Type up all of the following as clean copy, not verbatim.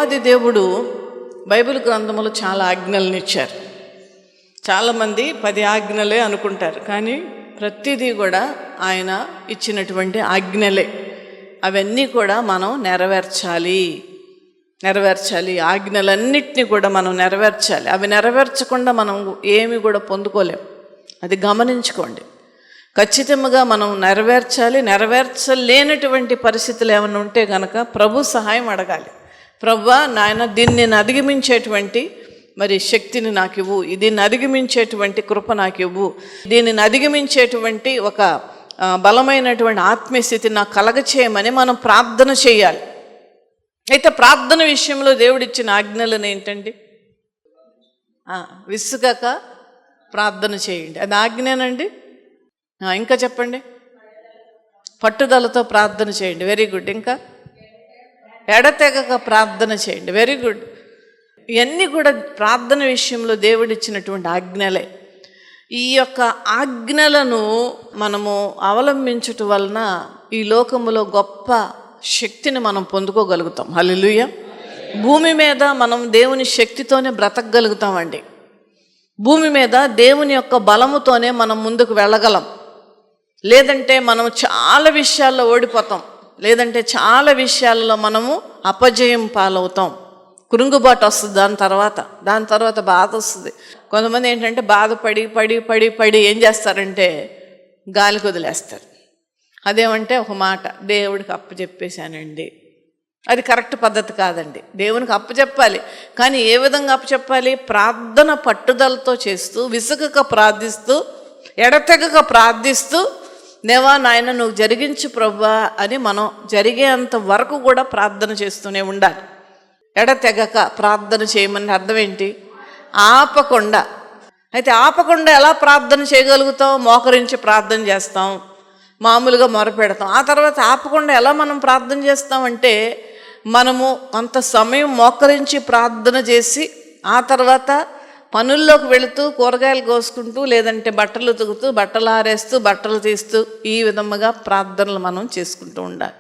దేవాది దేవుడు బైబిల్ గ్రంథంలో చాలా ఆజ్ఞలను ఇచ్చారు. చాలామంది 10 ఆజ్ఞలే అనుకుంటారు, కానీ ప్రతిదీ కూడా ఆయన ఇచ్చినటువంటి ఆజ్ఞలే. అవన్నీ కూడా మనం నెరవేర్చాలి. ఆజ్ఞలన్నిటినీ కూడా మనం నెరవేర్చాలి. అవి నెరవేర్చకుండా మనం ఏమి కూడా పొందుకోలేం. అది గమనించుకోండి. ఖచ్చితంగా మనం నెరవేర్చాలి. నెరవేర్చలేనటువంటి పరిస్థితులు ఏమైనా ఉంటే కనుక ప్రభు సహాయం అడగాలి. ప్రభువా, నాయన దీన్ని నేను అధిగమించేటువంటి శక్తిని నాకు ఇవ్వు, దీన్ని అధిగమించేటువంటి కృప నాకు ఇవ్వు, దీనిని అధిగమించేటువంటి ఒక బలమైనటువంటి ఆత్మీయస్థితి నాకు కలగచేయమని మనం ప్రార్థన చేయాలి. అయితే ప్రార్థన విషయంలో దేవుడిచ్చిన ఆజ్ఞలను ఏంటండి? విసుగక ప్రార్థన చేయండి, అది ఆజ్ఞేనండి. ఇంకా చెప్పండి. పట్టుదలతో ప్రార్థన చేయండి, వెరీ గుడ్. ఇంకా ఎడతెగక ప్రార్థన చేయండి, వెరీ గుడ్. ఇవన్నీ కూడా ప్రార్థన విషయంలో దేవుడిచ్చినటువంటి ఆజ్ఞలే. ఈ యొక్క ఆజ్ఞలను మనము అవలంబించటం వలన ఈ లోకములో గొప్ప శక్తిని మనం పొందుకోగలుగుతాం. హల్లెలూయా. భూమి మీద మనం దేవుని శక్తితోనే బ్రతకగలుగుతామండి. భూమి మీద దేవుని యొక్క బలముతోనే మనం ముందుకు వెళ్ళగలం. లేదంటే మనం చాలా విషయాల్లో ఓడిపోతాం, లేదంటే చాలా విషయాల్లో మనము అపజయం పాలవుతాం. కృంగుబాటు వస్తుంది, దాని తర్వాత బాధ వస్తుంది. కొంతమంది ఏంటంటే బాధపడి పడి పడి పడి ఏం చేస్తారంటే గాలికి వదిలేస్తారు. అదేమంటే ఒక మాట, దేవుడికి అప్పచెప్పేశానండి. అది కరెక్ట్ పద్ధతి కాదండి. దేవునికి అప్పచెప్పాలి, కానీ ఏ విధంగా అప్పచెప్పాలి? ప్రార్థన పట్టుదలతో చేస్తూ, విసుగక ప్రార్థిస్తూ, ఎడతెగక ప్రార్థిస్తూ, దేవా నాయన నువ్వు జరిగించు ప్రభువా అని మనం జరిగేంత వరకు కూడా ప్రార్థన చేస్తూనే ఉండాలి. ఎడతెగక ప్రార్థన చేయమని అర్థం ఏంటి? ఆపకుండా. అయితే ఆపకుండా ఎలా ప్రార్థన చేయగలుగుతాం? మోకరించి ప్రార్థన చేస్తాం, మామూలుగా మొరపెడతాం. ఆ తర్వాత ఆపకుండా ఎలా మనం ప్రార్థన చేస్తామంటే, మనము కొంత సమయం మోకరించి ప్రార్థన చేసి ఆ తర్వాత పనుల్లోకి వెళుతూ, కూరగాయలు కోసుకుంటూ, లేదంటే బట్టలు ఉతుకుతూ, బట్టలు ఆరేస్తూ, బట్టలు తీస్తూ, ఈ విధముగా ప్రార్థనలు మనం చేసుకుంటూ ఉండాలి.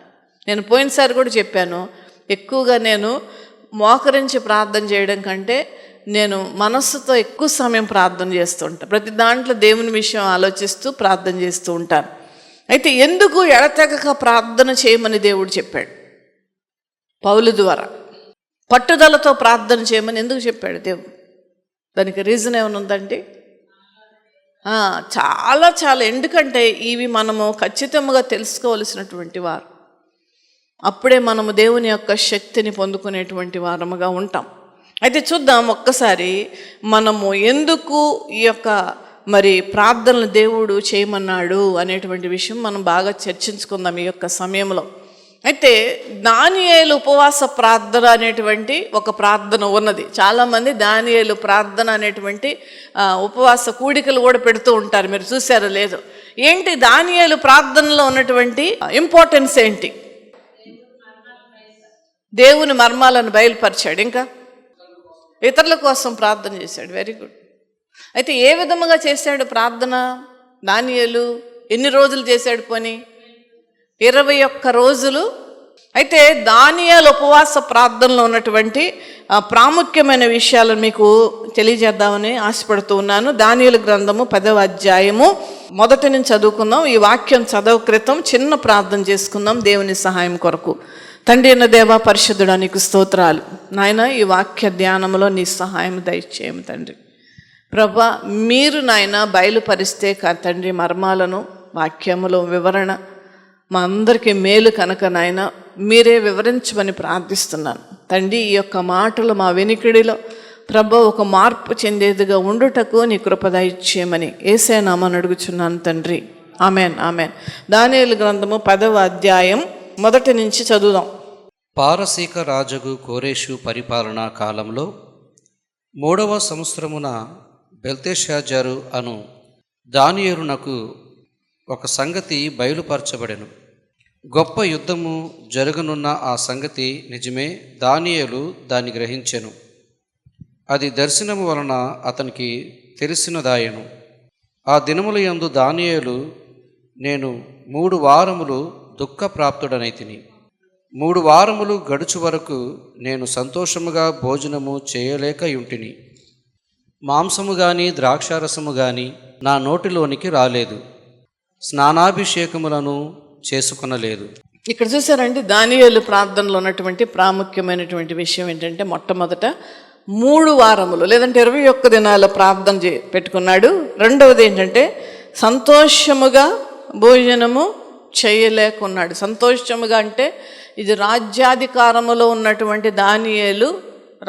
నేను పోయినసారి కూడా చెప్పాను, ఎక్కువగా నేను మోకరించి ప్రార్థన చేయడం కంటే నేను మనస్సుతో ఎక్కువ సమయం ప్రార్థన చేస్తూ ఉంటాను. ప్రతి దాంట్లో దేవుని విషయం ఆలోచిస్తూ ప్రార్థన చేస్తూ ఉంటాను. అయితే ఎందుకు ఎడతెగక ప్రార్థన చేయమని దేవుడు చెప్పాడు? పౌలు ద్వారా పట్టుదలతో ప్రార్థన చేయమని ఎందుకు చెప్పాడు దేవుడు? దానికి రీజన్ ఏమైనా ఉందండి? చాలా చాలా. ఎందుకంటే ఇవి మనము ఖచ్చితంగా తెలుసుకోవలసినటువంటి వారు. అప్పుడే మనము దేవుని యొక్క శక్తిని పొందుకునేటువంటి వారముగా ఉంటాం. అయితే చూద్దాం ఒక్కసారి, మనము ఎందుకు ఈ యొక్క ప్రార్థనలు దేవుడు చేయమన్నాడు అనేటువంటి విషయం మనం బాగా చర్చించుకుందాం ఈ యొక్క సమయంలో. అయితే దానియేలు ఉపవాస ప్రార్థన అనేటువంటి ఒక ప్రార్థన ఉన్నది. చాలామంది దానియేలు ప్రార్థన అనేటువంటి ఉపవాస కూడికలు కూడా పెడుతూ ఉంటారు. మీరు చూసారో లేదో? ఏంటి దానియేలు ప్రార్థనలో ఉన్నటువంటి ఇంపార్టెన్స్ ఏంటి? దేవుని మర్మాలను బయలుపరిచాడు, ఇంకా ఇతరుల కోసం ప్రార్థన చేశాడు. Very good. అయితే ఏ విధముగా చేశాడు ప్రార్థన దానియేలు? ఎన్ని రోజులు చేశాడు? పోనీ 21 రోజులు. అయితే దానియేలు ఉపవాస ప్రార్థనలో ఉన్నటువంటి ప్రాముఖ్యమైన విషయాలను మీకు తెలియజేద్దామని ఆశపడుతూ ఉన్నాను. దానియేలు గ్రంథము 10వ అధ్యాయము మొదటి నుంచి చదువుకుందాం. ఈ వాక్యం చదవ క్రితం చిన్న ప్రార్థన చేసుకుందాం దేవుని సహాయం కొరకు. తండ్రి అయిన దేవా, పరిశుద్ధుడా, నీకు స్తోత్రాలు నాయన. ఈ వాక్య ధ్యానంలో నీ సహాయం దయచేయము తండ్రి. ప్రభా, మీరు నాయన బయలుపరిస్తే తండ్రి మర్మాలను, వాక్యములో వివరణ మా అందరికీ మేలు కనుక నాయన మీరే వివరించమని ప్రార్థిస్తున్నాను తండ్రి. ఈ యొక్క మాటలు మా వెనికిడిలో ప్రభా ఒక మార్పు చెందేదిగా ఉండుటకు నీ కృప దయచేయమని యేసయ్య నామమున అడుగుచున్నాను తండ్రి. Amen, amen. దానియేలు గ్రంథము 10వ అధ్యాయం మొదటి నుంచి చదువుదాం. పారసీక రాజుగు కోరేషు పరిపాలనా కాలంలో 3వ సంవత్సరమున బెల్తెషాజరు అను దానియేలునకు ఒక సంగతి బయలుపరచబడెను. గొప్ప యుద్ధము జరగనున్న ఆ సంగతి నిజమే. దానియేలు దాన్ని గ్రహించెను. అది దర్శనము వలన అతనికి తెలిసినదాయెను. ఆ దినముల యందు దానియేలు, నేను 3 వారములు దుఃఖప్రాప్తుడనైతిని. 3 వారములు గడుచు వరకు నేను సంతోషముగా భోజనము చేయలేకయుంటిని. మాంసము గాని ద్రాక్షారసము గాని నా నోటిలోనికి రాలేదు, స్నానాభిషేకములను చేసుకొనలేదు. ఇక్కడ చూసారండి, దానియేలు ప్రార్థనలో ఉన్నటువంటి ప్రాముఖ్యమైనటువంటి విషయం ఏంటంటే, మొట్టమొదట 3 వారములు లేదంటే 21 దినాల ప్రార్థన పెట్టుకున్నాడు. రెండవది ఏంటంటే సంతోషముగా భోజనము చేయలేకున్నాడు. సంతోషముగా అంటే ఇది రాజ్యాధికారములో ఉన్నటువంటి దానియేలు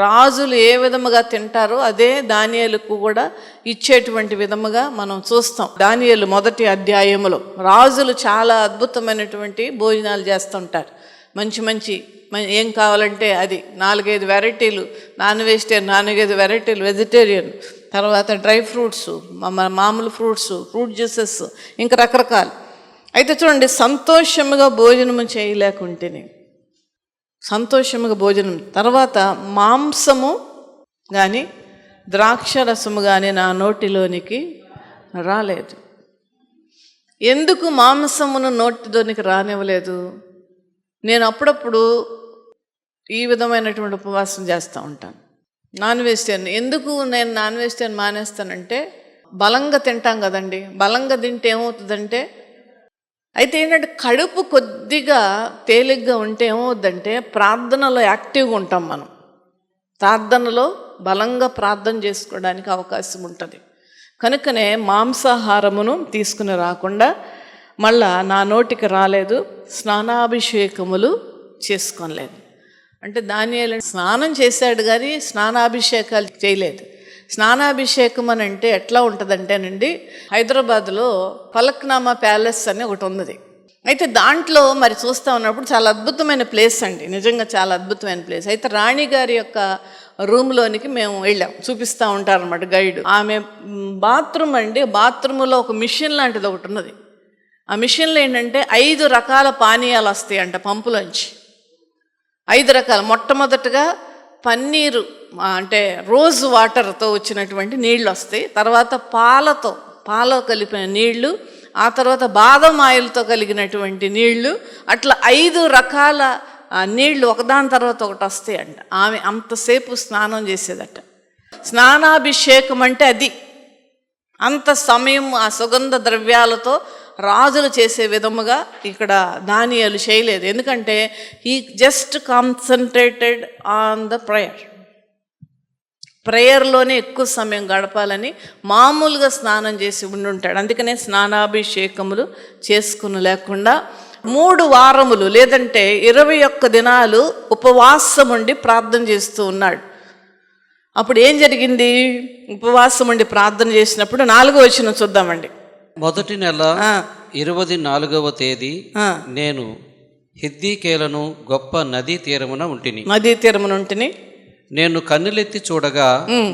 రాజులు ఏ విధముగా తింటారో అదే దానియేలుకు కూడా ఇచ్చేటువంటి విధముగా మనం చూస్తాం. దానియేలు 1వ అధ్యాయములో రాజులు చాలా అద్భుతమైనటువంటి భోజనాలు చేస్తుంటారు. మంచి ఏం కావాలంటే అది 4-5 వెరైటీలు, నాన్ వెజిటేరియన్ 4-5 వెరైటీలు, వెజిటేరియన్, తర్వాత డ్రై ఫ్రూట్స్, మామూలు ఫ్రూట్స్, ఫ్రూట్ జ్యూసెస్, ఇంకా రకరకాలు. అయితే చూడండి, సంతోషముగా భోజనము చేయలేకుంటేనే, సంతోషముగా భోజనం, తర్వాత మాంసము కానీ ద్రాక్షరసము కానీ నా నోటిలోనికి రాలేదు. ఎందుకు మాంసమును నోటిలోనికి రానివ్వలేదు? నేను అప్పుడప్పుడు ఈ విధమైనటువంటి ఉపవాసం చేస్తూ ఉంటాను. నాన్ వెజిటేరియన్ ఎందుకు నేను నాన్ వెజిటేరియన్ మానేస్తానంటే, బలంగా తింటాం కదండి. బలంగా తింటే ఏమవుతుందంటే, అయితే ఏంటంటే కడుపు కొద్దిగా తేలిగ్గా ఉంటే ఏమవుద్దంటే ప్రార్థనలో యాక్టివ్గా ఉంటాం. మనం ప్రార్థనలో బలంగా ప్రార్థన చేసుకోవడానికి అవకాశం ఉంటుంది. కనుకనే మాంసాహారమును తీసుకుని రాకుండా మళ్ళా నా నోటికి రాలేదు, స్నానాభిషేకములు చేసుకోలేదు. అంటే దానియేలు స్నానం చేశాడు కానీ స్నానాభిషేకాలు చేయలేదు. స్నానాభిషేకం అని అంటే ఎట్లా ఉంటుందంటేనండి, హైదరాబాద్లో ఫలక్నామా ప్యాలెస్ అని ఒకటి ఉన్నది. అయితే దాంట్లో మరి చూస్తూ ఉన్నప్పుడు చాలా అద్భుతమైన ప్లేస్ అండి, నిజంగా చాలా అద్భుతమైన ప్లేస్. అయితే రాణి గారి యొక్క రూమ్లోనికి మేము వెళ్ళాం, చూపిస్తూ ఉంటారన్నమాట గైడ్. ఆమె బాత్రూమ్ అండి, బాత్రూంలో ఒక మిషన్ లాంటిది ఒకటి ఉన్నది. ఆ మిషన్లో ఏంటంటే 5 రకాల పానీయాలు వస్తాయి అంట పంపులోంచి. 5 రకాలు. మొట్టమొదటిగా పన్నీరు అంటే రోజ్ వాటర్తో వచ్చినటువంటి నీళ్ళు వస్తాయి, తర్వాత పాలు కలిపిన నీళ్లు, ఆ తర్వాత బాదం ఆయిల్తో కలిగినటువంటి నీళ్లు, అట్లా 5 రకాల నీళ్లు ఒకదాని తర్వాత ఒకటి వస్తాయి అంట. ఆమె అంతసేపు స్నానం చేసేదట. స్నానాభిషేకం అంటే అది. అంత సమయం ఆ సుగంధ ద్రవ్యాలతో రాజులు చేసే విధముగా ఇక్కడ దానియేలు చేయలేదు. ఎందుకంటే he just concentrated on the ప్రేయర్లోనే ఎక్కువ సమయం గడపాలని మామూలుగా స్నానం చేసి ఉండుంటాడు. అందుకనే స్నానాభిషేకములు చేసుకుని లేకుండా 3 వారములు లేదంటే 21 దినాలు ఉపవాసం ఉండి ప్రార్థన చేస్తూ ఉన్నాడు. అప్పుడు ఏం జరిగింది? ఉపవాసం ఉండి ప్రార్థన చేసినప్పుడు 4వ వచనం చూద్దామండి. మొదటి నెల 24వ తేదీ నేను హిద్దీకేలను గొప్ప నదీ తీరమున ఉంటిని. నేను కన్నులెత్తి చూడగా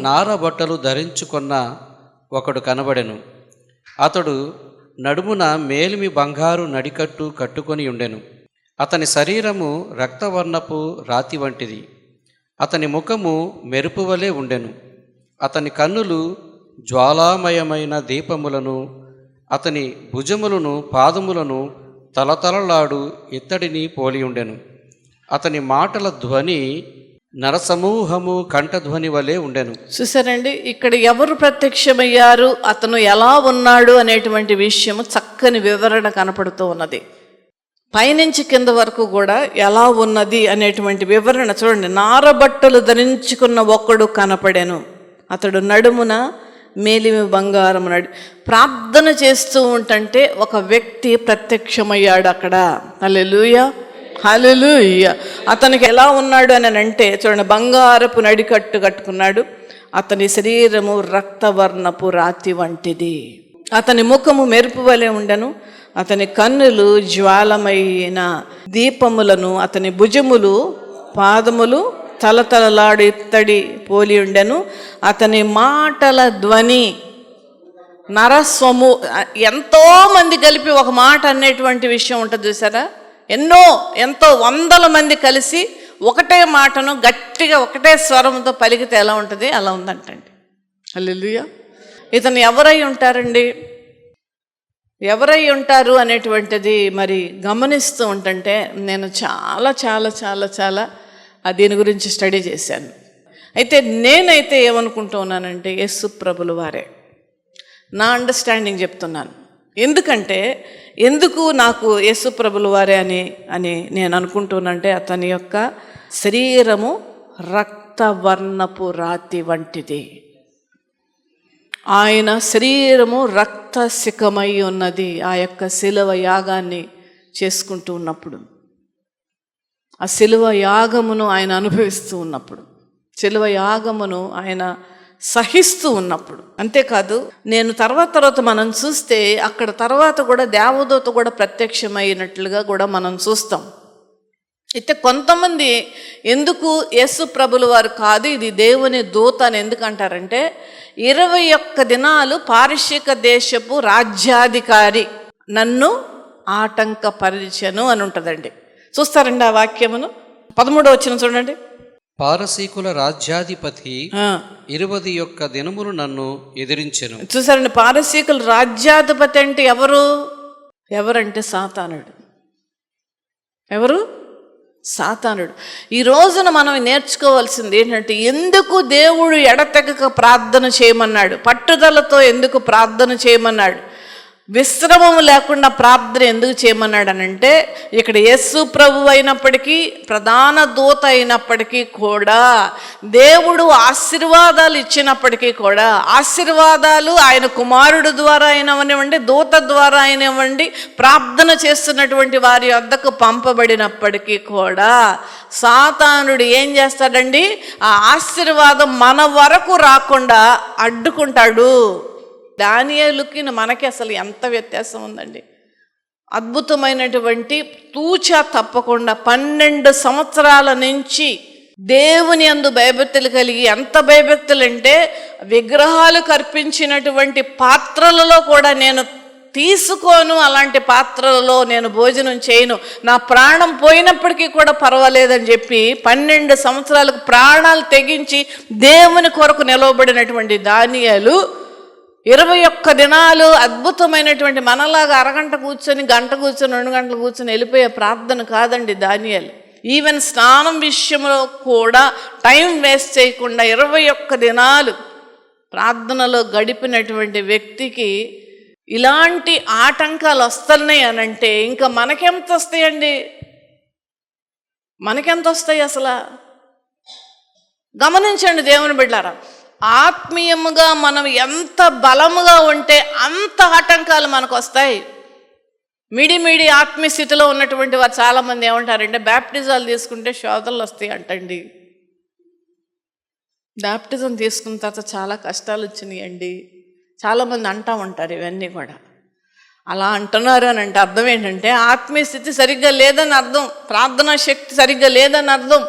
నార బట్టలు ధరించుకున్న ఒకడు కనబడెను. అతడు నడుమున మేలిమి బంగారు నడికట్టు కట్టుకొని ఉండెను. అతని శరీరము రక్తవర్ణపు రాతి వంటిది, అతని ముఖము మెరుపు వలె ఉండెను. అతని కన్నులు జ్వాలామయమైన దీపములను, అతని భుజములను పాదములను తలతలలాడు ఇత్తడిని పోలి ఉండెను. అతని మాటల ధ్వని నరసమూహము కంఠధ్వని వలె ఉండెను. చూసారండి, ఇక్కడ ఎవరు ప్రత్యక్షమయ్యారు, అతను ఎలా ఉన్నాడు అనేటువంటి విషయము చక్కని వివరణ కనపడుతూ ఉన్నది. పైనుంచి కింద వరకు కూడా ఎలా ఉన్నది అనేటువంటి వివరణ చూడండి. నారబట్టలు ధరించుకున్న ఒకడు కనపడెను, అతడు నడుమున మేలిమి బంగారం ప్రార్థన చేస్తూ ఉంటే ఒక వ్యక్తి ప్రత్యక్షమయ్యాడు అక్కడ. హల్లెలూయా, హల్లెలూయా. అతనికి ఎలా ఉన్నాడు అని అంటే చూడండి, బంగారపు నడికట్టు కట్టుకున్నాడు. అతని శరీరము రక్తవర్ణపు రాతి వంటిది, అతని ముఖము మెరుపు వలె ఉండెను. అతని కన్నులు జ్వాలమైన దీపములను, అతని భుజములు పాదములు తలతలలాడు ఇత్తడి పోలి ఉండెను. అతని మాటల ధ్వని నరస్వము. ఎంతోమంది కలిపి ఒక మాట అనేటువంటి విషయం ఉంటుంది చూసారా? ఎంతో 100 మంది కలిసి ఒకటే మాటను గట్టిగా ఒకటే స్వరంతో పలికితే ఎలా ఉంటుంది, అలా ఉందంటండి. హల్లెలూయా. ఇతను ఎవరై ఉంటారండి? ఎవరై ఉంటారు అనేటువంటిది మరి గమనిస్తూ ఉంటుంటే నేను చాలా చాలా చాలా చాలా దీని గురించి స్టడీ చేశాను. అయితే నేనైతే ఏమనుకుంటూ ఉన్నానంటే యేసు ప్రభుల వారే నా అండర్స్టాండింగ్ చెప్తున్నాను. ఎందుకంటే ఎందుకు నాకు యేసు ప్రభుల వారే అని నేను అనుకుంటున్నానంటే అతని యొక్క శరీరము రక్తవర్ణపు రాతి వంటిది. ఆయన శరీరము రక్తసికమై ఉన్నది. ఆ యొక్క శిలువ యాగాన్ని చేసుకుంటూ ఉన్నప్పుడు, ఆ శిలువ యాగమును ఆయన అనుభవిస్తూ ఉన్నప్పుడు, శిలువ యాగమును ఆయన సహిస్తూ ఉన్నప్పుడు. అంతేకాదు నేను తర్వాత మనం చూస్తే అక్కడ తర్వాత కూడా దేవదూత కూడా ప్రత్యక్షమైనట్లుగా కూడా మనం చూస్తాం. అయితే కొంతమంది ఎందుకు యేసు ప్రభుల వారు కాదు ఇది దేవుని దూత అని ఎందుకు అంటారంటే 21 దినాలు పారసీక దేశపు రాజ్యాధికారి నన్ను ఆటంకపరిచెను అని ఉంటుందండి. చూస్తారండి ఆ వాక్యమును 13వ వచనం చూడండి. పారసీకుల రాజ్యాధిపతి 21 దినములు నన్ను ఎదిరించెను. చూసారండి, పారసీకుల రాజ్యాధిపతి అంటే ఎవరంటే సాతానుడు. ఎవరు? సాతానుడు. ఈ రోజున మనం నేర్చుకోవాల్సింది ఏంటంటే ఎందుకు దేవుడు ఎడతెగక ప్రార్థన చేయమన్నాడు, పట్టుదలతో ఎందుకు ప్రార్థన చేయమన్నాడు, విశ్రమము లేకుండా ప్రార్థన ఎందుకు చేయమన్నాడు అనంటే ఇక్కడ యేసు ప్రభు అయినప్పటికీ ప్రధాన దూత అయినప్పటికీ కూడా దేవుడు ఆశీర్వాదాలు ఇచ్చినప్పటికీ కూడా ఆశీర్వాదాలు ఆయన కుమారుడు ద్వారా అయినవనివ్వండి, దూత ద్వారా అయినవ్వండి, ప్రార్థన చేస్తున్నటువంటి వారి వద్దకు పంపబడినప్పటికీ కూడా సాతానుడు ఏం చేస్తాడండి, ఆ ఆశీర్వాదం మన వరకు రాకుండా అడ్డుకుంటాడు. దానియేలుకి మనకి అసలు ఎంత వ్యత్యాసం ఉందండి. అద్భుతమైనటువంటి తూచా తప్పకుండా 12 సంవత్సరాల నుంచి దేవుని యందు భయభక్తులు కలిగి, ఎంత భయభక్తులు అంటే విగ్రహాలు కర్పించినటువంటి పాత్రలలో కూడా నేను తీసుకోను, అలాంటి పాత్రలలో నేను భోజనం చేయను, నా ప్రాణం పోయినప్పటికీ కూడా పర్వాలేదని చెప్పి 12 సంవత్సరాలకు ప్రాణాలు తెగించి దేవుని కొరకు నిలవబడినటువంటి దానియేలు 21 దినాలు అద్భుతమైనటువంటి మనలాగా అరగంట కూర్చొని, గంట కూర్చొని, 2 గంటలు కూర్చొని వెళ్ళిపోయే ప్రార్థన కాదండి దానియేలు. ఈవెన్ స్నానం విషయంలో కూడా టైం వేస్ట్ చేయకుండా 21 దినాలు ప్రార్థనలో గడిపినటువంటి వ్యక్తికి ఇలాంటి ఆటంకాలు వస్తున్నాయి అనంటే ఇంకా మనకెంత వస్తాయండి, మనకెంత వస్తాయి అసలు? గమనించండి దేవుని బిడ్డలారా, ఆత్మీయముగా మనం ఎంత బలముగా ఉంటే అంత ఆటంకాలు మనకు వస్తాయి. మిడి ఆత్మీయ స్థితిలో ఉన్నటువంటి వారు చాలామంది ఏమంటారంటే బ్యాప్టిజాలు తీసుకుంటే శోధనలు వస్తాయి అంటండి. బ్యాప్టిజం తీసుకున్న తర్వాత చాలా కష్టాలు వచ్చినాయండి చాలామంది అంటూ ఉంటారు. ఇవన్నీ కూడా అలా అంటున్నారు అని అంటే అర్థం ఏంటంటే ఆత్మీయ స్థితి సరిగ్గా లేదని అర్థం, ప్రార్థనా శక్తి సరిగ్గా లేదని అర్థం.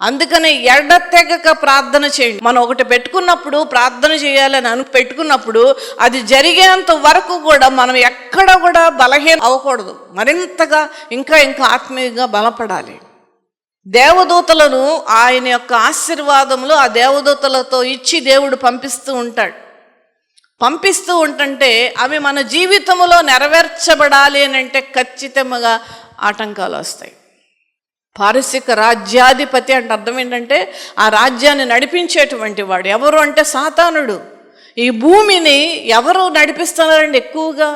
అందుకనే ఎడతెగక ప్రార్థన చేయండి. మనం ఒకటి పెట్టుకున్నప్పుడు ప్రార్థన చేయాలని పెట్టుకున్నప్పుడు అది జరిగేంత వరకు కూడా మనం ఎక్కడ కూడా బలహీనం అవ్వకూడదు, మరింతగా ఇంకా ఆత్మీయంగా బలపడాలి. దేవదూతలను ఆయన యొక్క ఆశీర్వాదములు ఆ దేవదూతలతో ఇచ్చి దేవుడు పంపిస్తూ ఉంటుంటే అవి మన జీవితంలో నెరవేర్చబడాలి అని అంటే ఖచ్చితంగా ఆటంకాలు వస్తాయి. పారసీక రాజ్యాధిపతి అంటే అర్థం ఏంటంటే ఆ రాజ్యాన్ని నడిపించేటువంటి వాడు. ఎవరు అంటే సాతానుడు. ఈ భూమిని ఎవరు నడిపిస్తున్నారండి? ఎక్కువగా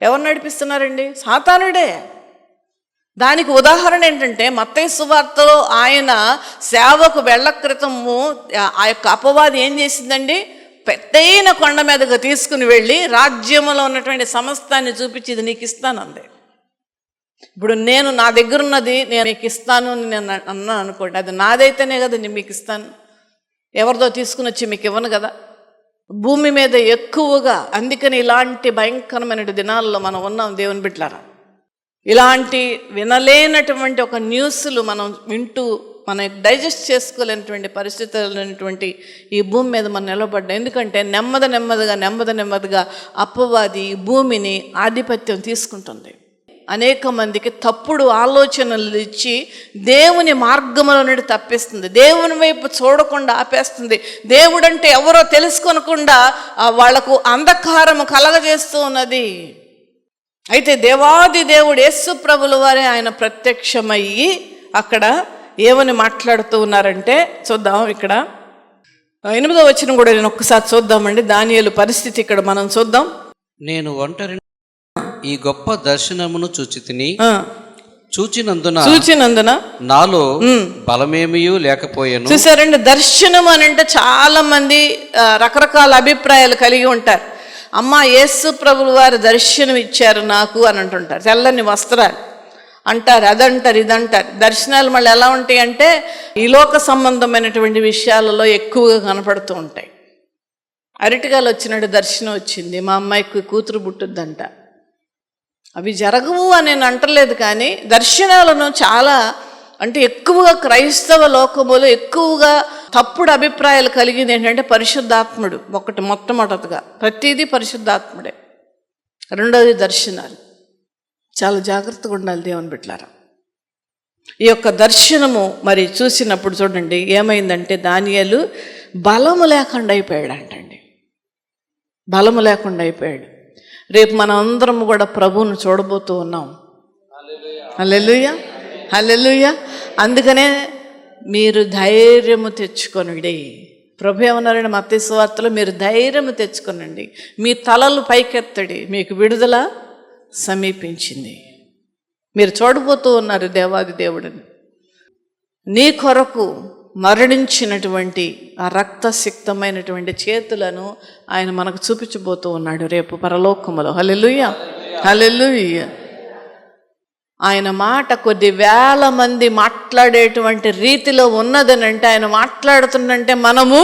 ఎవరు నడిపిస్తున్నారండి? సాతానుడే. దానికి ఉదాహరణ ఏంటంటే మత్తయి సువార్తలో ఆయన సేవకు వెళ్ళ క్రితము ఆ యొక్క అపవాది ఏం చేసిందండి, పెద్దైన కొండ మీదగా తీసుకుని వెళ్ళి రాజ్యంలో ఉన్నటువంటి సమస్తాన్ని చూపించి ఇది నీకు ఇస్తానంది. ఇప్పుడు నేను నా దగ్గర ఉన్నది నేను మీకు ఇస్తాను అని నేను అన్నాను అనుకోండి, అది నాదైతేనే కదా నేను మీకు ఇస్తాను, ఎవరిదో తీసుకుని వచ్చి మీకు ఇవ్వను కదా. భూమి మీద ఎక్కువగా అందుకని ఇలాంటి భయంకరమైన దినాల్లో మనం ఉన్నాం దేవుని బిడ్డలారా. ఇలాంటి వినలేనటువంటి ఒక న్యూస్లు మనం వింటూ మనం డైజెస్ట్ చేసుకోలేనటువంటి పరిస్థితులైనటువంటి ఈ భూమి మీద మనం నిలబడ్డాం. ఎందుకంటే నెమ్మదిగా అపవాది ఈ భూమిని ఆధిపత్యం తీసుకుంటుంది. అనేక మందికి తప్పుడు ఆలోచనలు ఇచ్చి దేవుని మార్గంలో నుండి తప్పిస్తుంది. దేవుని వైపు చూడకుండా ఆపేస్తుంది. దేవుడంటే ఎవరో తెలుసుకొనకుండా వాళ్లకు అంధకారము కలగజేస్తూ ఉన్నది. అయితే దేవాది దేవుడు యేసు ప్రభుల వారే ఆయన ప్రత్యక్షమయ్యి అక్కడ ఏమని మాట్లాడుతూ ఉన్నారంటే చూద్దాం. ఇక్కడ 8వ వచనం కూడా నేను ఒక్కసారి చూద్దామండి. దానియేలు పరిస్థితి ఇక్కడ మనం చూద్దాం. నేను ఒంటరి ఈ గొప్ప దర్శనమును చూచినందున నాలో బలమేమియూ లేకపోయాను. చూసారండి, దర్శనం అని అంటే చాలా మంది రకరకాల అభిప్రాయాలు కలిగి ఉంటారు. అమ్మ యేసు ప్రభుల వారు దర్శనం ఇచ్చారు నాకు అని అంటుంటారు. తెల్లని వస్త్రాలు అంటారు, అదంటారు, ఇదంటారు. దర్శనాలు మళ్ళీ ఎలా ఉంటాయి అంటే ఈ లోక సంబంధమైనటువంటి విషయాలలో ఎక్కువగా కనపడుతూ ఉంటాయి. అరటికాయలు వచ్చినట్టు దర్శనం వచ్చింది, మా అమ్మాయికి కూతురు పుట్టుద్దంట. అవి జరగవు అని నేను అంటలేదు, కానీ దర్శనాలను చాలా అంటే ఎక్కువగా క్రైస్తవ లోకములో ఎక్కువగా తప్పుడు అభిప్రాయాలు కలిగింది ఏంటంటే పరిశుద్ధాత్ముడు ఒకటి, మొట్టమొదటిగా ప్రతిదీ పరిశుద్ధాత్ముడే. రెండవది దర్శనాలు. చాలా జాగ్రత్తగా ఉండాలి దేవుని బిడ్డలారా. ఈ యొక్క దర్శనము మరి చూసినప్పుడు చూడండి ఏమైందంటే దానియేలు బలము లేకుండా అయిపోయాడు అంటండి. బలము లేకుండా అయిపోయాడు. రేపు మనం అందరం కూడా ప్రభువును చూడబోతూ ఉన్నాం. హల్లెలూయా, హల్లెలూయా. అందుకనే మీరు ధైర్యము తెచ్చుకొనుడి. ప్రభు ఏమన్నారండి మత్తయి సువార్తలో, మీరు ధైర్యము తెచ్చుకొనండి, మీ తలలు పైకెత్తడి, మీకు విడుదల సమీపించింది. మీరు చూడబోతూ ఉన్నారు దేవాది దేవుడిని. నీ కొరకు మరణించినటువంటి ఆ రక్తసిక్తమైనటువంటి చేతులను ఆయన మనకు చూపించబోతూ ఉన్నాడు రేపు పరలోకములో. హల్లెలూయా, హల్లెలూయా. ఆయన మాట కొద్ది వేల మంది మాట్లాడేటువంటి రీతిలో ఉన్నదనంటే, ఆయన మాట్లాడుతుందంటే మనము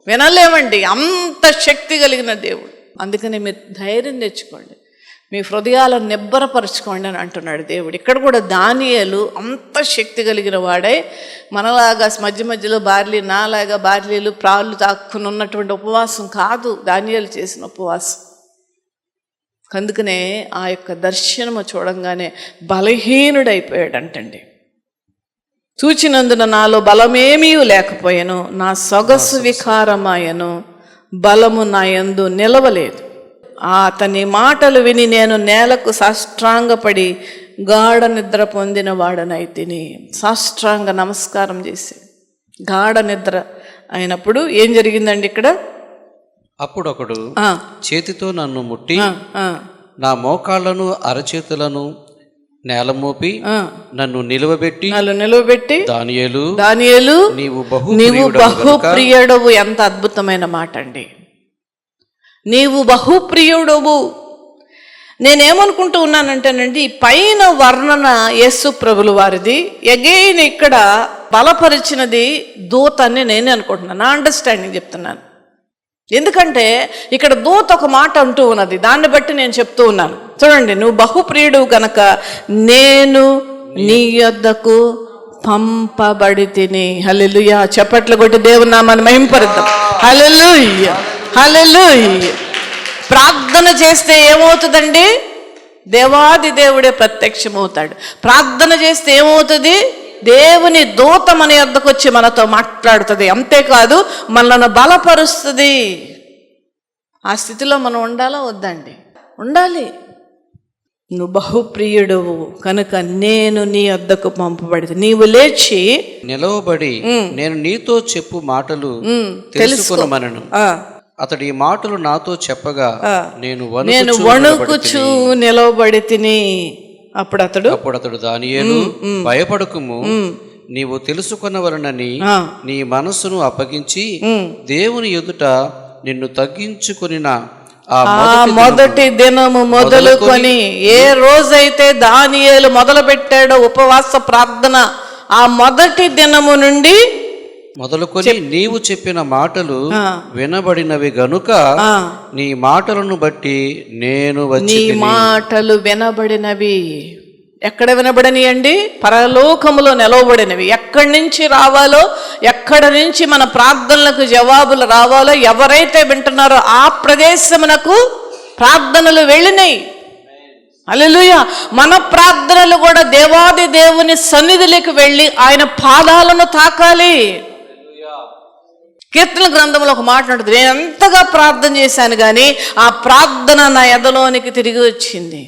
వినలేమండి, అంత శక్తి కలిగిన దేవుడు. అందుకని మీరు ధైర్యం తెచ్చుకోండి, మీ హృదయాలను నిబ్బరపరచుకోండి అని అంటున్నాడు దేవుడు. ఇక్కడ కూడా దానియేలు అంత శక్తి కలిగిన వాడై మనలాగా మధ్య మధ్యలో నాలాగా బార్లీలు ప్రాళ్ళు తాక్కుని ఉన్నటువంటి ఉపవాసం కాదు దానియేలు చేసిన ఉపవాసం. అందుకనే ఆ యొక్క దర్శనము చూడంగానే బలహీనుడైపోయాడంటండి. చూచినందున నాలో బలమేమీ లేకపోయాను, నా సొగసు వికారమాయను, బలము నా యందు నిలవలేదు. అతని మాటలు విని నేను నేలకు సాష్టాంగపడి గాఢ నిద్ర పొందిన వాడనైతిని. సాష్టాంగ నమస్కారం చేశాడు. గాఢ నిద్ర అయినప్పుడు ఏం జరిగిందండి ఇక్కడ? అప్పుడొకడు చేతితో నన్ను ముట్టి నా మోకాళ్లను అరచేతులను నేల మోపి నన్ను నిలువబెట్టి దానియేలు నీవు బహుప్రియుడవు. ఎంత అద్భుతమైన మాట అండి, నీవు బహుప్రియుడవు. నేనేమనుకుంటూ ఉన్నానంటేనండి, ఈ పైన వర్ణన యేసు ప్రభుల వారిది, ఎగైన్ ఇక్కడ బలపరిచినది దూత అని నేనే అనుకుంటున్నాను. నా అండర్స్టాండింగ్ చెప్తున్నాను. ఎందుకంటే ఇక్కడ దూత ఒక మాట అంటూ ఉన్నది, దాన్ని బట్టి నేను చెప్తూ ఉన్నాను. చూడండి, నువ్వు బహుప్రియుడు గనక నేను నీ యొద్దకు పంపబడితిని. హల్లెలూయా. చప్పట్లు కొట్టి దేవుని నామాన్ని మహింపరుద్దాం. హల్లెలూయా, హల్లెలూయా. ప్రార్థన చేస్తే ఏమవుతుందండి? దేవాది దేవుడే ప్రత్యక్షమవుతాడు. ప్రార్థన చేస్తే ఏమవుతుంది? దేవుని దూత మన యొద్దకు వచ్చి మనతో మాట్లాడుతుంది. అంతేకాదు మనల్ని బలపరుస్తుంది. ఆ స్థితిలో మనం ఉండాలా వద్దండి? ఉండాలి. నువ్వు బహుప్రియుడువు కనుక నేను నీ వద్దకు పంపబడితే నీవు లేచి నిలవబడి నేను నీతో చెప్పు మాటలు తెలుసుకొనమనెను. అతడు ఈ మాటలు నాతో చెప్పగా నేను వణుకుచు నిలవబడి తిని. అప్పుడు అతడు దానియేలు భయపడకుము, నీవు తెలుసుకొనవలనని నీ మనస్సును అప్పగించి దేవుని ఎదుట నిన్ను తగ్గించుకొనిన ఆ మొదటి దినము మొదలుకొని ఏ రోజైతే దానియేలు మొదలు పెట్టాడో ఉపవాస ప్రార్థన, ఆ మొదటి దినము నుండి మొదలుకొని నీవు చెప్పిన మాటలు వినబడినవి గనుక నీ మాటలను బట్టి నేను వచ్చి. నీ మాటలు వినబడినవి ఎక్కడ వినబడని అండి? పరలోకములో నిలవబడినవి. ఎక్కడి నుంచి రావాలో, ఎక్కడ నుంచి మన ప్రార్థనలకు జవాబులు రావాలో, ఎవరైతే వింటున్నారో ఆ ప్రదేశమునకు ప్రార్థనలు వెళ్ళినాయి. హల్లెలూయా. మన ప్రార్థనలు కూడా దేవాది దేవుని సన్నిధిలోకి వెళ్ళి ఆయన పాదాలను తాకాలి. కీర్తన గ్రంథంలో ఒక మాట ఉంటుంది, నేను ఎంతగా ప్రార్థన చేశాను కానీ ఆ ప్రార్థన నా ఎదలోనికి తిరిగి వచ్చింది.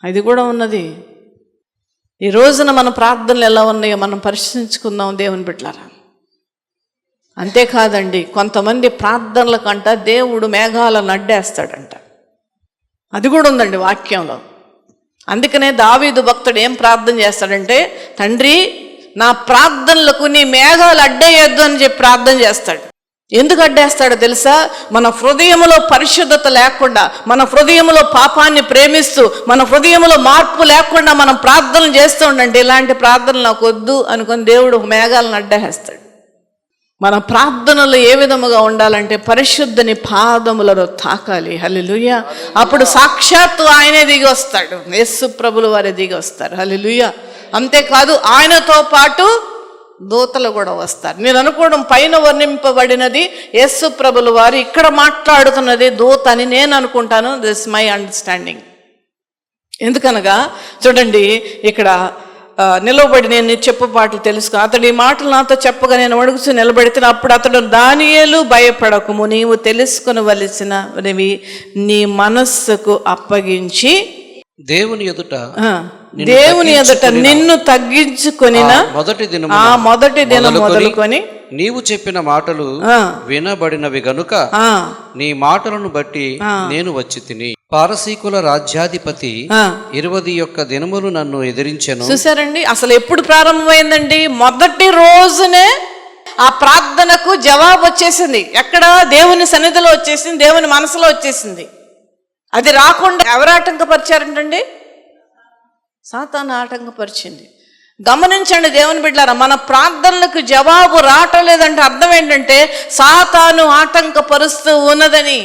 అది కూడా ఉన్నది. ఈ రోజున మన ప్రార్థనలు ఎలా ఉన్నాయో మనం పరిశీలించుకుందాం దేవుని బిడ్డలారా. అంతేకాదండి, కొంతమంది ప్రార్థనల కంట దేవుడు మేఘాలను అడ్డేస్తాడంట. అది కూడా ఉందండి వాక్యంలో. అందుకనే దావీదు భక్తుడు ఏం ప్రార్థన చేస్తాడంటే, తండ్రి నా ప్రార్థనలకు నీ మేఘాలు అడ్డేయొద్దు అని చెప్పి ప్రార్థన చేస్తాడు. ఎందుకు అడ్డేస్తాడో తెలుసా? మన హృదయంలో పరిశుద్ధత లేకుండా, మన హృదయంలో పాపాన్ని ప్రేమిస్తూ, మన హృదయంలో మార్పు లేకుండా మనం ప్రార్థనలు చేస్తూ ఉండండి. ఇలాంటి ప్రార్థనలు నాకు వద్దు అనుకుని దేవుడు మేఘాలను అడ్డేస్తాడు. మన ప్రార్థనలు ఏ విధముగా ఉండాలంటే పరిశుద్ధని పాదములను తాకాలి. హల్లెలూయా. అప్పుడు సాక్షాత్తు ఆయనే దిగి వస్తాడు, యేసు ప్రభులు వారే దిగి వస్తారు. హల్లెలూయా. అంతేకాదు ఆయనతో పాటు దూతలు కూడా వస్తారు. నేను అనుకోవడం పైన వర్ణింపబడినది యేసు ప్రభులు వారు, ఇక్కడ మాట్లాడుతున్నది దూత అని నేను అనుకుంటాను. This my understanding. ఎందుకనగా చూడండి, ఇక్కడ నిలవబడి నేను చెప్పు పాటలు తెలుసుకో, అతడు ఈ మాటలు నాతో చెప్పగా నేను అడుగుచూ నిలబడితే అప్పుడు అతడు, దానియేలు భయపడకుము, నీవు తెలుసుకొనవలసినవి నీ మనస్సుకు అప్పగించి దేవుని ఎదుట నిన్ను తగ్గించుకొని మొదటి దినం మొదలుకొని నీవు చెప్పిన మాటలు వినబడినవి గనుక నీ మాటలను బట్టి నేను వచ్చి తిని. పారసీకుల రాజ్యాధిపతి 21 దినములు నన్ను ఎదిరించెను. చూసారండి, అసలు ఎప్పుడు ప్రారంభమైందండి? మొదటి రోజునే ఆ ప్రార్థనకు జవాబు వచ్చేసింది. ఎక్కడ? దేవుని సన్నిధిలో వచ్చేసింది, దేవుని మనసులో వచ్చేసింది. అది రాకుండా ఎవరు ఆటంకపరిచారంటండి? సాతాను ఆటంకపరిచింది. గమనించండి దేవుని బిడ్డలారా, మన ప్రార్థనలకు జవాబు రావట్లేదంటే అర్థం ఏంటంటే సాతాను ఆటంకపరుస్తూ ఉన్నదని.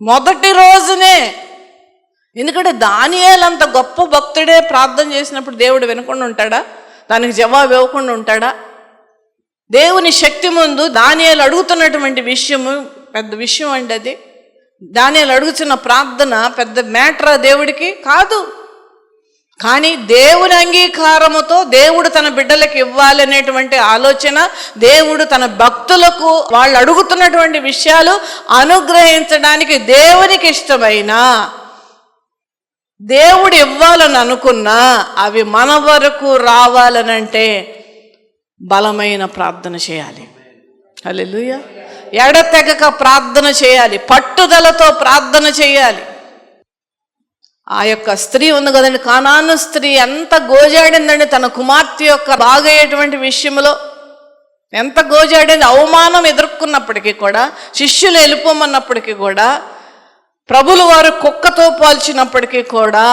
మొదటి రోజునే. ఎందుకంటే దానియేలు అంత గొప్ప భక్తుడే ప్రార్థన చేసినప్పుడు దేవుడు వినకుండా ఉంటాడా? దానికి జవాబు ఇవ్వకుండా ఉంటాడా? దేవుని శక్తి ముందు దానియేలు అడుగుతున్నటువంటి విషయము పెద్ద విషయం అండి. అది దానియేలు అడుగుతున్న ప్రార్థన పెద్ద మ్యాటరా దేవుడికి? కాదు. కానీ దేవుని అంగీకారముతో దేవుడు తన బిడ్డలకు ఇవ్వాలనేటువంటి ఆలోచన, దేవుడు తన భక్తులకు వాళ్ళు అడుగుతున్నటువంటి విషయాలు అనుగ్రహించడానికి దేవునికి ఇష్టమైన, దేవుడు ఇవ్వాలని అనుకున్నా అవి మన వరకు రావాలనంటే బలమైన ప్రార్థన చేయాలి. హల్లెలూయా. ఎడతెగక ప్రార్థన చేయాలి, పట్టుదలతో ప్రార్థన చేయాలి. ఆ యొక్క స్త్రీ ఉంది కదండి, కానాను స్త్రీ ఎంత గోజాడిందండి తన కుమార్తె యొక్క బాగయ్యేటువంటి విషయంలో. ఎంత గోజాడింది. అవమానం ఎదుర్కొన్నప్పటికీ కూడా, శిష్యులు వెళ్ళిపోమన్నప్పటికీ కూడా, ప్రభులు వారు కుక్కతో పోల్చినప్పటికీ కూడా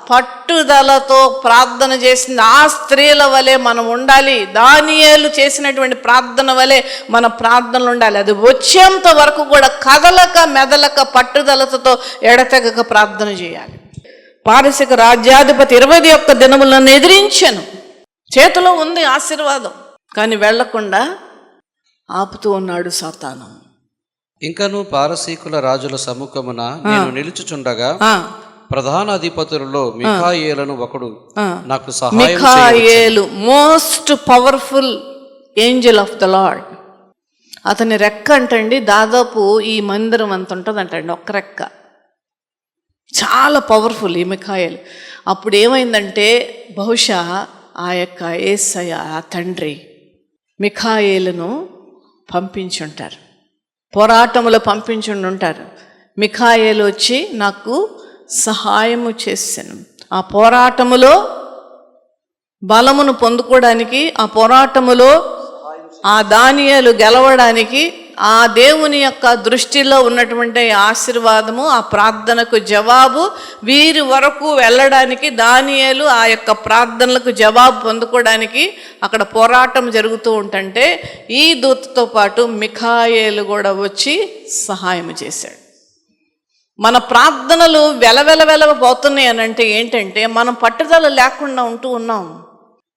పట్టుదలతో ప్రార్థన చేసింది. ఆ స్త్రీల వలె మనం ఉండాలి. దానియేలు చేసినటువంటి ప్రార్థన వలె మన ప్రార్థనలు ఉండాలి. అది వచ్చేంత వరకు కూడా కదలక మెదలక పట్టుదలతో ఎడతెగక ప్రార్థన చేయాలి. పారసీక రాజ్యాధిపతి 21 దినములను ఎదిరించాను. చేతిలో ఉంది ఆశీర్వాదం, కానీ వెళ్లకుండా ఆపుతూ ఉన్నాడు సాతాను. ఇంకను పారసీకుల రాజుల సముఖమున నేను నిలుచుచుండగా ప్రధాన అధిపతులలో మిఖాయేలును ఒకడు నాకు సహాయం Michael most powerful angel of the lord. అతని రెక్క అంటండి దాదాపు ఈ మందిరం అంత ఉంటుందంటండి, ఒక్క రెక్క. చాలా పవర్ఫుల్ ఈ మిఖాయేలు. అప్పుడు ఏమైందంటే బహుశా ఆ యొక్క యేసయ్య తండ్రి మిఖాయేలును పంపించుంటారు, పోరాటములో పంపించుంటారు. మిఖాయేలు వచ్చి నాకు సహాయము చేశాను. ఆ పోరాటములో బలమును పొందుకోవడానికి, ఆ పోరాటములో ఆ దానియేలు గెలవడానికి, ఆ దేవుని యొక్క దృష్టిలో ఉన్నటువంటి ఆశీర్వాదము, ఆ ప్రార్థనకు జవాబు వీరి వరకు వెళ్ళడానికి, దానియేలు ఆ యొక్క ప్రార్థనలకు జవాబు పొందుకోవడానికి అక్కడ పోరాటం జరుగుతూ ఉంటుంటే ఈ దూతతో పాటు మిఖాయేలు కూడా వచ్చి సహాయం చేశాడు. మన ప్రార్థనలు వెలపోతున్నాయి అని అంటే ఏంటంటే మనం పట్టుదల లేకుండా ఉంటూ ఉన్నాం.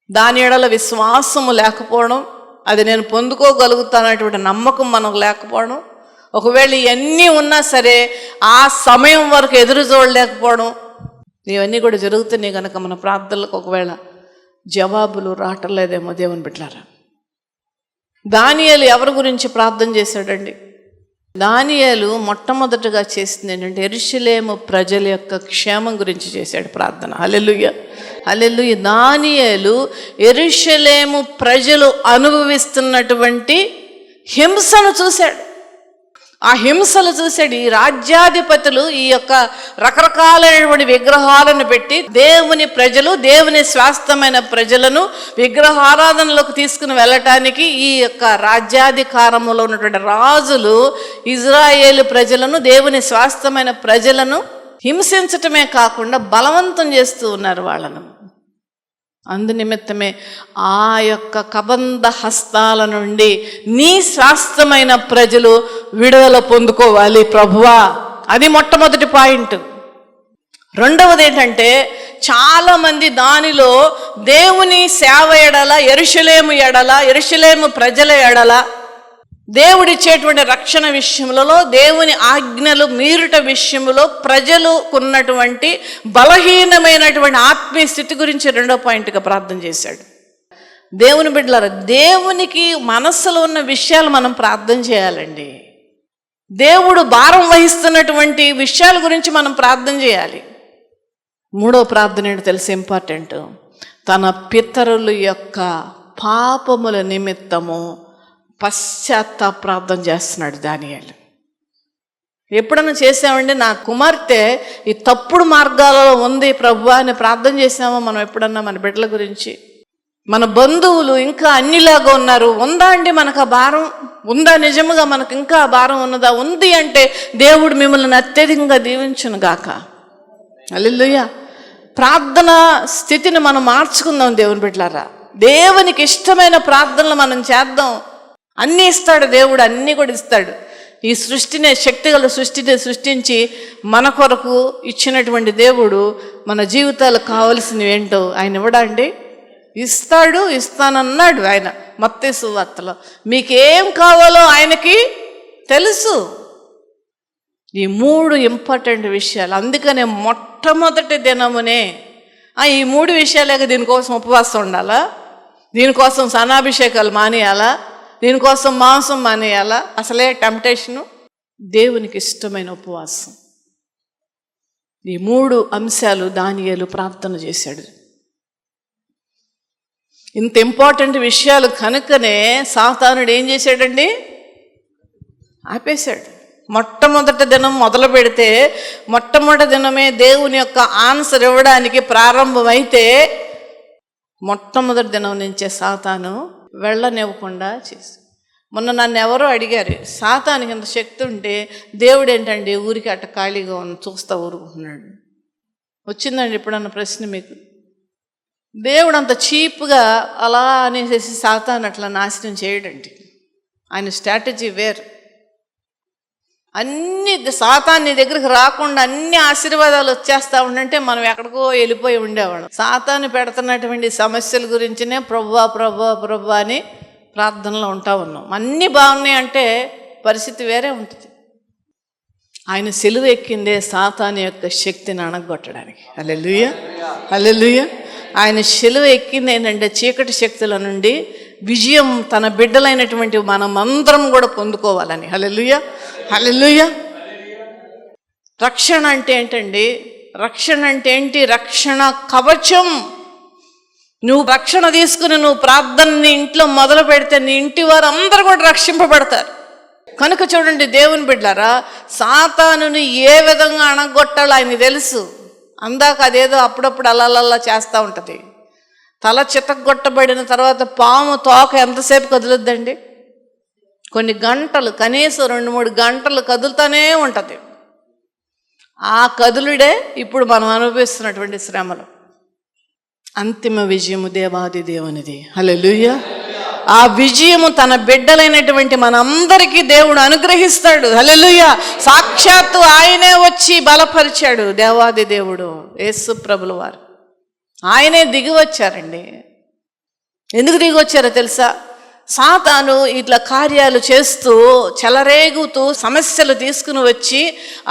దాని ఎడల విశ్వాసము లేకపోవడం, అది నేను పొందుకోగలుగుతానటువంటి నమ్మకం మనకు లేకపోవడం, ఒకవేళ ఇవన్నీ ఉన్నా సరే ఆ సమయం వరకు ఎదురు చూడలేకపోవడం, ఇవన్నీ కూడా జరుగుతున్నాయి కనుక మన ప్రార్థనలకు ఒకవేళ జవాబులు రావట్లేదేమో దేవుని బిడ్డలారా. దానియేలు ఎవరి గురించి ప్రార్థన చేశాడండి? దానియేలు మొట్టమొదటగా చేసింది ఏంటంటే యెరూషలేము ప్రజల యొక్క క్షేమం గురించి చేశాడు ప్రార్థన. హల్లెలూయా, హల్లెలూయా. దానియేలు యెరూషలేము ప్రజలు అనుభవిస్తున్నటువంటి హింసను చూశాడు. ఆ హింసలు చూశాడు. ఈ రాజ్యాధిపతులు ఈ యొక్క రకరకాలైనటువంటి విగ్రహాలను పెట్టి దేవుని ప్రజలు, దేవుని స్వాస్థమైన ప్రజలను విగ్రహారాధనలోకి తీసుకుని వెళ్ళటానికి ఈ యొక్క రాజ్యాధికారంలో ఉన్నటువంటి రాజులు ఇజ్రాయేలు ప్రజలను, దేవుని స్వాస్థమైన ప్రజలను హింసించటమే కాకుండా బలవంతం చేస్తూ ఉన్నారు వాళ్ళను. అందునిమిత్తమే ఆ యొక్క కబంధ హస్తాల నుండి నీ స్వాస్థమైన ప్రజలు విడుదల పొందుకోవాలి ప్రభువా. అది మొట్టమొదటి పాయింట్. రెండవది ఏంటంటే చాలామంది దానిలో దేవుని సేవ ఎడల, యెరూషలేము ప్రజల ఎడల, దేవుడిచ్చేటువంటి రక్షణ విషయంలో, దేవుని ఆజ్ఞలు మీరుట విషయంలో ప్రజలుకున్నటువంటి బలహీనమైనటువంటి ఆత్మీయ స్థితి గురించి రెండో పాయింట్గా ప్రార్థన చేశాడు. దేవుని బిడ్డలారా, దేవునికి మనస్సులో ఉన్న విషయాలు మనం ప్రార్థన చేయాలండి. దేవుడు భారం వహిస్తున్నటువంటి విషయాల గురించి మనం ప్రార్థన చేయాలి. మూడో ప్రార్థన ఏంటో తెలిసి ఇంపార్టెంట్. తన పితరుల యొక్క పాపముల నిమిత్తము పశ్చాత్తాప ప్రార్థన చేస్తున్నాడు దానియేలు. ఎప్పుడన్నా చేసామండి, నా కుమార్తె ఈ తప్పుడు మార్గాలలో ఉంది ప్రభువా అని ప్రార్థన చేసామో మనం ఎప్పుడన్నా మన బిడ్డల గురించి? మన బంధువులు ఇంకా అన్నిలాగా ఉన్నారు, ఉందా అండి మనకు ఆ భారం? ఉందా? నిజముగా మనకు ఇంకా ఆ భారం ఉన్నదా? ఉంది అంటే దేవుడు మిమ్మల్ని అత్యధికంగా దీవించును గాక. హల్లెలూయా. ప్రార్థన స్థితిని మనం మార్చుకుందాం దేవుని బిడ్డలారా. దేవునికి ఇష్టమైన ప్రార్థనలు మనం చేద్దాం. అన్నీ ఇస్తాడు దేవుడు, అన్నీ కూడా ఇస్తాడు. ఈ సృష్టినే, శక్తిగల సృష్టిని సృష్టించి మన కొరకు ఇచ్చినటువంటి దేవుడు మన జీవితాలకు కావలసినవి ఏంటో ఆయన ఇవ్వడా అండి? ఇస్తాడు, ఇస్తానన్నాడు ఆయన మత్తయి సువార్తలో. మీకేం కావాలో ఆయనకి తెలుసు. ఈ మూడు ఇంపార్టెంట్ విషయాలు. అందుకనే మొట్టమొదటి దినమునే ఈ మూడు విషయాలేక దీనికోసం ఉపవాసం ఉండాలా, దీనికోసం సనాభిషేకాలు మానేయాలా, దీనికోసం మాంసం మానేయాలా? అసలే టెంప్టేషను. దేవునికి ఇష్టమైన ఉపవాసం. ఈ మూడు అంశాలు దానియేలు ప్రార్థన చేశాడు. ఇంత ఇంపార్టెంట్ విషయాలు కనుకనే సాతానుడు ఏం చేశాడండి? ఆపేశాడు. మొట్టమొదటి దినం మొదలు పెడితే మొట్టమొదటి దినమే దేవుని యొక్క ఆన్సర్ ఇవ్వడానికి ప్రారంభమైతే మొట్టమొదటి దినం నుంచే సాతాను వెళ్ళనివ్వకుండా చేసి. మొన్న నన్ను ఎవరో అడిగారు, సాతానికి ఇంత శక్తి ఉంటే దేవుడు ఏంటండి ఊరికి అట్ట ఖాళీగా చూస్తా ఊరుకుంటున్నాడు? వచ్చిందండి ఎప్పుడన్న ప్రశ్న మీకు? దేవుడు అంత చీప్గా అలా అనేసి సాతాను అట్లా నాశనం చేయడండి. ఆయన స్ట్రాటజీ వేరు. అన్ని సాతాన్ నీ దగ్గరికి రాకుండా అన్ని ఆశీర్వాదాలు వచ్చేస్తా ఉండంటే మనం ఎక్కడికో వెళ్ళిపోయి ఉండేవాళ్ళం. సాతాను పెడుతున్నటువంటి సమస్యల గురించినే ప్రభువా ప్రభువా ప్రభువా అని ప్రార్థనలో ఉంటా ఉన్నాం. అన్నీ బాగున్నాయి అంటే పరిస్థితి వేరే ఉంటుంది. ఆయన సిలువ ఎక్కిందే సాతాను యొక్క శక్తిని అణగొట్టడానికి. హల్లెలూయా, హల్లెలూయా. ఆయన సిలువ ఎక్కింది ఏంటంటే చీకటి శక్తుల నుండి విజయం తన బిడ్డలైనటువంటి మనమందరం కూడా పొందుకోవాలని. హల్లెలూయా, హల్లెలూయా. రక్షణ అంటే ఏంటండి? రక్షణ అంటే ఏంటి? రక్షణ కవచం. నువ్వు రక్షణ తీసుకుని నువ్వు ప్రార్థన నీ ఇంట్లో మొదలు పెడితే నీ ఇంటి వారు అందరూ కూడా రక్షింపబడతారు. కనుక చూడండి దేవుని బిడ్డలారా, సాతానుని ఏ విధంగా అణగొట్టాలో ఆయనకి తెలుసు. అందాక అదేదో అప్పుడప్పుడు అల్లల్లా చేస్తూ ఉంటుంది. తల చితగొట్టబడిన తర్వాత పాము తోక ఎంతసేపు కదులుద్దండి? కొన్ని గంటలు, కనీసం 2-3 గంటలు కదులుతూనే ఉంటుంది. ఆ కదులుడే ఇప్పుడు మనం అనుభవిస్తున్నటువంటి శ్రమలు. అంతిమ విజయము దేవాది దేవునిది. హల్లెలూయా. ఆ విజయము తన బిడ్డలైనటువంటి మనందరికీ దేవుడు అనుగ్రహిస్తాడు. హల్లెలూయా. సాక్షాత్తు ఆయనే వచ్చి బలపరిచాడు. దేవాది దేవుడు యేసు ప్రభుల వారు ఆయనే దిగి వచ్చారండి. ఎందుకు దిగి వచ్చారో తెలుసా? సాతాను ఇట్లా కార్యాలు చేస్తూ చెలరేగుతూ సమస్యలు తీసుకుని వచ్చి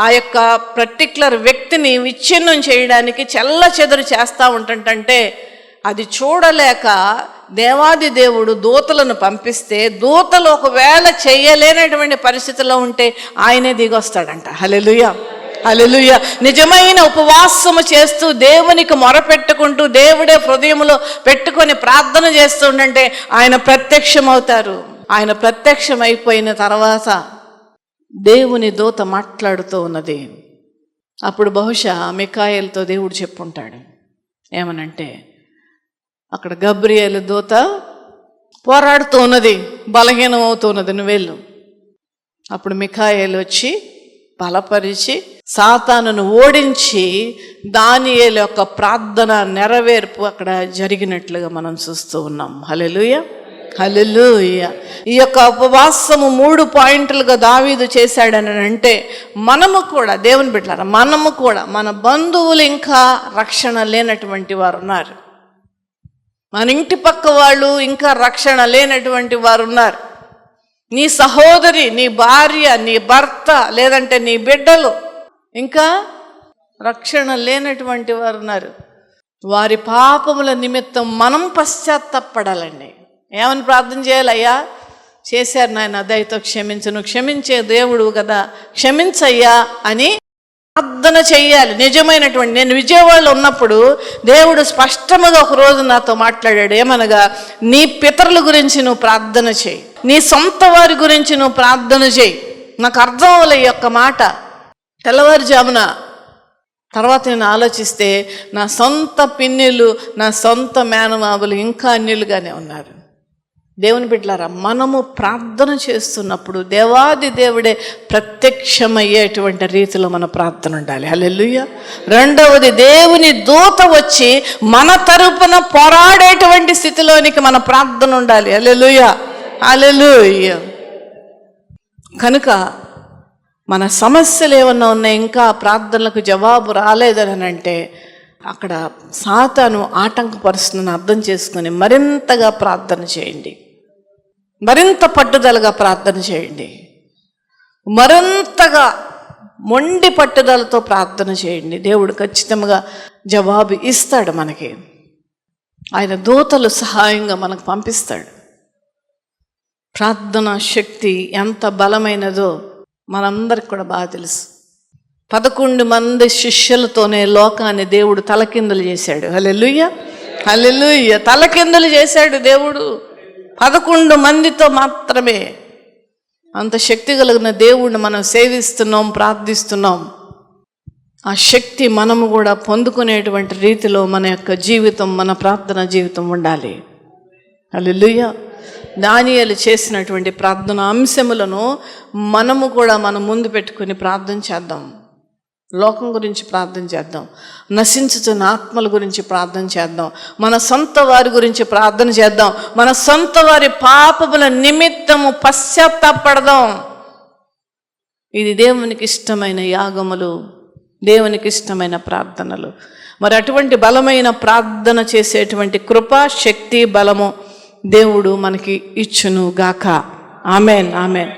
ఆ యొక్క పర్టిక్యులర్ వ్యక్తిని విచ్ఛిన్నం చేయడానికి చెల్లచెదురు చేస్తూ ఉంటుంటే అది చూడలేక దేవాది దేవుడు దూతలను పంపిస్తే దూతలు ఒకవేళ చేయలేనటువంటి పరిస్థితిలో ఉంటే ఆయనే దిగొస్తాడంట. హల్లెలూయా, హల్లెలూయా. నిజమైన ఉపవాసము చేస్తూ దేవునికి మొరపెట్టుకుంటూ దేవుడే హృదయంలో పెట్టుకొని ప్రార్థన చేస్తుండంటే ఆయన ప్రత్యక్షమవుతారు. ఆయన ప్రత్యక్షమైపోయిన తర్వాత దేవుని దూత మాట్లాడుతూ ఉన్నది. అప్పుడు బహుశా మికాయేలుతో దేవుడు చెప్పుంటాడు ఏమనంటే, అక్కడ గబ్రియేలు దూత పోరాడుతూ ఉన్నది, బలహీనం అవుతున్నది, నువ్వు వెళ్ళు. అప్పుడు మికాయేలు వచ్చి బలపరిచి సాతానును ఓడించి దానియేలు యొక్క ప్రార్థన నెరవేర్పు అక్కడ జరిగినట్లుగా మనం చూస్తూ ఉన్నాం. హల్లెలూయా, హల్లెలూయా. ఈ యొక్క ఉపవాసము 3 పాయింట్లుగా దావీదు చేశాడని అంటే మనము కూడా దేవుని బిడ్డలారా, మనము కూడా మన బంధువులు ఇంకా రక్షణ లేనటువంటి వారు ఉన్నారు. మన ఇంటి పక్క వాళ్ళు ఇంకా రక్షణ లేనటువంటి వారు ఉన్నారు. నీ సహోదరి, నీ భార్య, నీ భర్త, లేదంటే నీ బిడ్డలు ఇంకా రక్షణ లేనటువంటి వారు ఉన్నారు. వారి పాపముల నిమిత్తం మనం పశ్చాత్తాపడాలండి. ఏమని ప్రార్థన చేయాలి? అయ్యా చేశారు నాయన, దయతో క్షమించు, నువ్వు క్షమించే దేవుడు కదా, క్షమించయ్యా అని ప్రార్థన చెయ్యాలి. నిజమైనటువంటి, నేను విజయవాడలో ఉన్నప్పుడు దేవుడు స్పష్టముగా ఒకరోజు నాతో మాట్లాడాడు. ఏమనగా, నీ పితరుల గురించి నువ్వు ప్రార్థన చేయి, నీ సొంత వారి గురించి నువ్వు ప్రార్థన చేయి. నాకు అర్థం అవ్వలే ఈ యొక్క మాట. తెల్లవారుజామున తర్వాత నేను ఆలోచిస్తే నా సొంత పిన్నిలు, నా సొంత మేనమావులు ఇంకా అన్యులుగానే ఉన్నారు. దేవుని బిడ్డలారా, మనము ప్రార్థన చేస్తున్నప్పుడు దేవాది దేవుడే ప్రత్యక్షమయ్యేటువంటి రీతిలో మన ప్రార్థన ఉండాలి. హల్లెలూయా. రెండవది, దేవుని దూత వచ్చి మన తరపున పోరాడేటువంటి స్థితిలోనికి మన ప్రార్థన ఉండాలి. హల్లెలూయా, హల్లెలూయా. కనుక మన సమస్యలు ఏమన్నా ఉన్నాయి, ఇంకా ప్రార్థనలకు జవాబు రాలేదని అంటే అక్కడ సాతాను ఆటంకపరుస్తుందని అర్థం చేసుకుని మరింతగా ప్రార్థన చేయండి, మరింత పట్టుదలగా ప్రార్థన చేయండి, మరింతగా మొండి పట్టుదలతో ప్రార్థన చేయండి. దేవుడు ఖచ్చితంగా జవాబు ఇస్తాడు. మనకి ఆయన దూతలు సహాయంగా మనకు పంపిస్తాడు. ప్రార్థన శక్తి ఎంత బలమైనదో మనందరికి కూడా బాగా తెలుసు. 11 మంది శిష్యులతోనే లోకాన్ని దేవుడు తలకిందులు చేశాడు. హల్లెలూయా, హల్లెలూయా. తలకిందులు చేశాడు దేవుడు 11 మందితో మాత్రమే. అంత శక్తి కలిగిన దేవుడిని మనం సేవిస్తున్నాం, ప్రార్థిస్తున్నాం. ఆ శక్తి మనము కూడా పొందుకునేటువంటి రీతిలో మన యొక్క జీవితం, మన ప్రార్థన జీవితం ఉండాలి. హల్లెలూయా. దానియేలు చేసినటువంటి ప్రార్థన అంశములను మనము కూడా మన ముందు పెట్టుకుని ప్రార్థన చేద్దాం. లోకం గురించి ప్రార్థన చేద్దాం, నశించుతున్న ఆత్మల గురించి ప్రార్థన చేద్దాం, మన సొంత వారి గురించి ప్రార్థన చేద్దాం, మన సొంత వారి పాపముల నిమిత్తము పశ్చాత్తాపడదాం. ఇది దేవునికి ఇష్టమైన యాగములు, దేవునికి ఇష్టమైన ప్రార్థనలు. మరి అటువంటి బలమైన ప్రార్థన చేసేటువంటి కృప, శక్తి, బలము దేవుడు మనకి ఇచ్చును గాక. Amen, amen.